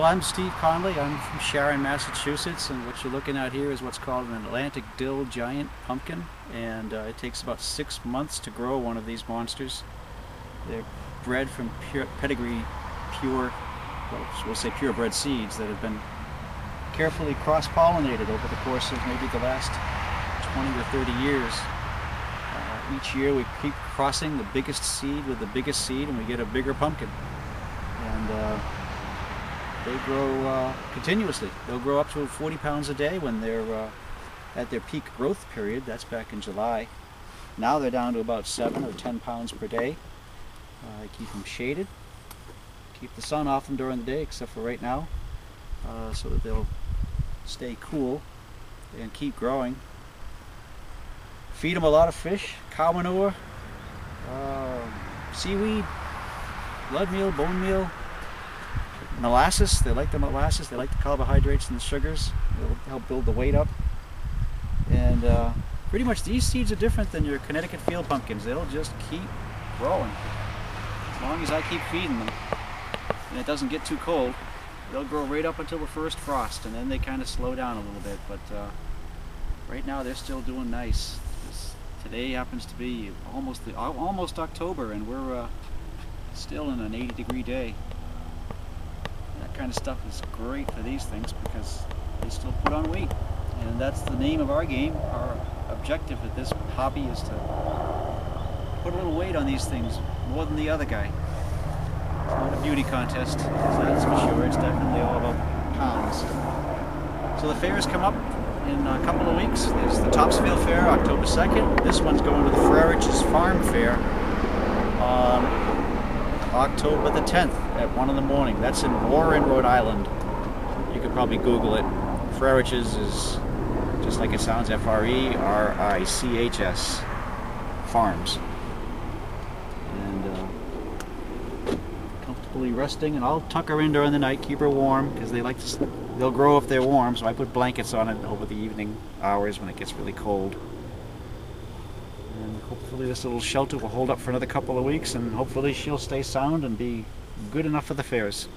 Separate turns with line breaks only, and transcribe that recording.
Well, I'm Steve Connolly. I'm from Sharon, Massachusetts, and what you're looking at here is what's called an Atlantic dill giant pumpkin, and it takes about 6 months to grow one of these monsters. They're bred from pedigree pure, well, we'll say purebred seeds that have been carefully cross-pollinated over the course of maybe the last 20 or 30 years. Each year we keep crossing the biggest seed with the biggest seed, and we get a bigger pumpkin. And they grow continuously. They'll grow up to 40 pounds a day when they're at their peak growth period. That's back in July. Now they're down to about 7 or 10 pounds per day. I keep them shaded, keep the sun off them during the day, except for right now, so that they'll stay cool and keep growing. Feed them a lot of fish, cow manure, seaweed, blood meal, bone meal, molasses. They like the molasses, they like the carbohydrates and the sugars. It'll help build the weight up. And pretty much these seeds are different than your Connecticut field pumpkins. They'll just keep growing. As long as I keep feeding them and it doesn't get too cold, they'll grow right up until the first frost, and then they kind of slow down a little bit. But right now they're still doing nice. Today happens to be almost October, and we're still in an 80-degree day. That kind of stuff is great for these things because they still put on weight, and that's the name of our game. Our objective at this hobby is to put a little weight on these things, more than the other guy. It's not a beauty contest, that's for sure. It's definitely all about pounds. So the fairs come up in a couple of weeks. There's the Topsfield Fair, October 2nd. This one's going to the Frerich's Farm Fair on October the 10th at 1 in the morning. That's in Warren, Rhode Island. You could probably Google it. Frerich's is just like it sounds, F-R-E-R-I-C-H-S, Farms. And comfortably resting, and I'll tuck her in during the night, keep her warm, because they'll grow if they're warm, so I put blankets on it over the evening hours when it gets really cold. And hopefully this little shelter will hold up for another couple of weeks, and hopefully she'll stay sound and be good enough for the fairs.